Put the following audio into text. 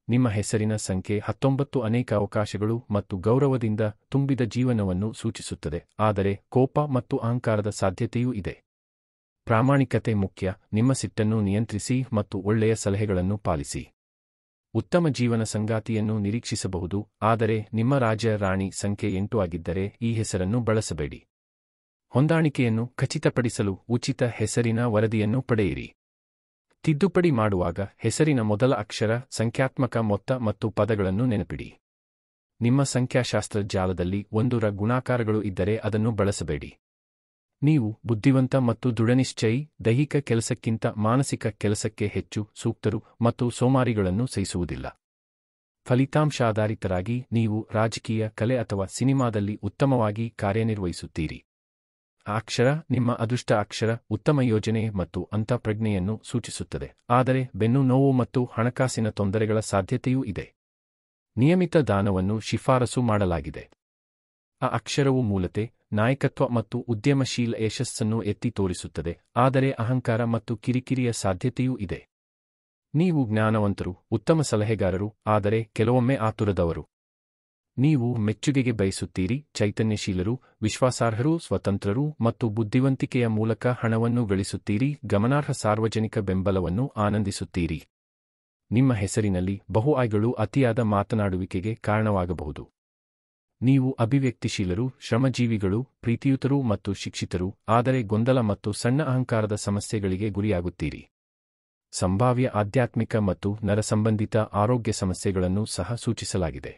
ನಿಮ್ಮ ಹೆಸರಿನ ಸಂಖ್ಯೆ 19 ಅನೇಕ ಅವಕಾಶಗಳು ಮತ್ತು ಗೌರವದಿಂದ ತುಂಬಿದ ಜೀವನವನ್ನು ಸೂಚಿಸುತ್ತದೆ, ಆದರೆ ಕೋಪ ಮತ್ತು ಅಹಂಕಾರದ ಸಾಧ್ಯತೆಯೂ ಇದೆ. ಪ್ರಾಮಾಣಿಕತೆ ಮುಖ್ಯ. ನಿಮ್ಮ ಸಿಟ್ಟನ್ನು ನಿಯಂತ್ರಿಸಿ ಮತ್ತು ಒಳ್ಳೆಯ ಸಲಹೆಗಳನ್ನು ಪಾಲಿಸಿ. ಉತ್ತಮ ಜೀವನ ಸಂಗಾತಿಯನ್ನು ನಿರೀಕ್ಷಿಸಬಹುದು, ಆದರೆ ನಿಮ್ಮ ರಾಜ-ರಾಣಿ ಸಂಖ್ಯೆ 8 ಆಗಿದ್ದರೆ ಈ ಹೆಸರನ್ನು ಬಳಸಬೇಡಿ. ಹೊಂದಾಣಿಕೆಯನ್ನು ಖಚಿತಪಡಿಸಲು ಉಚಿತ ಹೆಸರಿನ ವರದಿಯನ್ನು ಪಡೆಯಿರಿ. ತಿದ್ದುಪಡಿ ಮಾಡುವಾಗ ಹೆಸರಿನ ಮೊದಲ ಅಕ್ಷರ, ಸಂಖ್ಯಾತ್ಮಕ ಮೊತ್ತ ಮತ್ತು ಪದಗಳನ್ನು ನೆನಪಿಡಿ. ನಿಮ್ಮ ಸಂಖ್ಯಾಶಾಸ್ತ್ರ ಜಾಲದಲ್ಲಿ 1 ರ ಗುಣಾಕಾರಗಳು ಇದ್ದರೆ ಅದನ್ನು ಬಳಸಬೇಡಿ. ನೀವು ಬುದ್ಧಿವಂತ ಮತ್ತು ದೃಢನಿಶ್ಚಯಿ, ದೈಹಿಕ ಕೆಲಸಕ್ಕಿಂತ ಮಾನಸಿಕ ಕೆಲಸಕ್ಕೆ ಹೆಚ್ಚು ಸೂಕ್ತರು ಮತ್ತು ಸೋಮಾರಿಗಳನ್ನು ಸಹಿಸುವುದಿಲ್ಲ. ಫಲಿತಾಂಶಾಧಾರಿತರಾಗಿ ನೀವು ರಾಜಕೀಯ, ಕಲೆ ಅಥವಾ ಸಿನಿಮಾದಲ್ಲಿ ಉತ್ತಮವಾಗಿ ಕಾರ್ಯನಿರ್ವಹಿಸುತ್ತೀರಿ. ಆ ಅಕ್ಷರ ನಿಮ್ಮ ಅದೃಷ್ಟ ಅಕ್ಷರ ಉತ್ತಮ ಯೋಜನೆ ಮತ್ತು ಅಂತಃಪ್ರಜ್ಞೆಯನ್ನು ಸೂಚಿಸುತ್ತದೆ, ಆದರೆ ಬೆನ್ನು ನೋವು ಮತ್ತು ಹಣಕಾಸಿನ ತೊಂದರೆಗಳ ಸಾಧ್ಯತೆಯೂ ಇದೆ. ನಿಯಮಿತ ದಾನವನ್ನು ಶಿಫಾರಸು ಮಾಡಲಾಗಿದೆ. ಆ ಅಕ್ಷರವು ಮೂಲತೆ, ನಾಯಕತ್ವ ಮತ್ತು ಉದ್ಯಮಶೀಲ ಯಶಸ್ಸನ್ನು ಎತ್ತಿ ತೋರಿಸುತ್ತದೆ, ಆದರೆ ಅಹಂಕಾರ ಮತ್ತು ಕಿರಿಕಿರಿಯ ಸಾಧ್ಯತೆಯೂ ಇದೆ. ನೀವು ಜ್ಞಾನವಂತರು, ಉತ್ತಮ ಸಲಹೆಗಾರರು, ಆದರೆ ಕೆಲವೊಮ್ಮೆ ಆತುರದವರು. ನೀವು ಮೆಚ್ಚುಗೆಗೆ ಬಯಸುತ್ತೀರಿ, ಚೈತನ್ಯಶೀಲರು, ವಿಶ್ವಾಸಾರ್ಹರು, ಸ್ವತಂತ್ರರು ಮತ್ತು ಬುದ್ಧಿವಂತಿಕೆಯ ಮೂಲಕ ಹಣವನ್ನು ಗಳಿಸುತ್ತೀರಿ, ಗಮನಾರ್ಹ ಸಾರ್ವಜನಿಕ ಬೆಂಬಲವನ್ನು ಆನಂದಿಸುತ್ತೀರಿ. ನಿಮ್ಮ ಹೆಸರಿನಲ್ಲಿ ಬಹು ಆಯ್ಗಳು ಅತಿಯಾದ ಮಾತನಾಡುವಿಕೆಗೆ ಕಾರಣವಾಗಬಹುದು. ನೀವು ಅಭಿವ್ಯಕ್ತಿಶೀಲರು, ಶ್ರಮಜೀವಿಗಳು, ಪ್ರೀತಿಯುತರು ಮತ್ತು ಶಿಕ್ಷಿತರು, ಆದರೆ ಗೊಂದಲ ಮತ್ತು ಸಣ್ಣ ಅಹಂಕಾರದ ಸಮಸ್ಯೆಗಳಿಗೆ ಗುರಿಯಾಗುತ್ತೀರಿ. ಸಂಭಾವ್ಯ ಆಧ್ಯಾತ್ಮಿಕ ಮತ್ತು ನರಸಂಬಂಧಿತ ಆರೋಗ್ಯ ಸಮಸ್ಯೆಗಳನ್ನು ಸಹ ಸೂಚಿಸಲಾಗಿದೆ.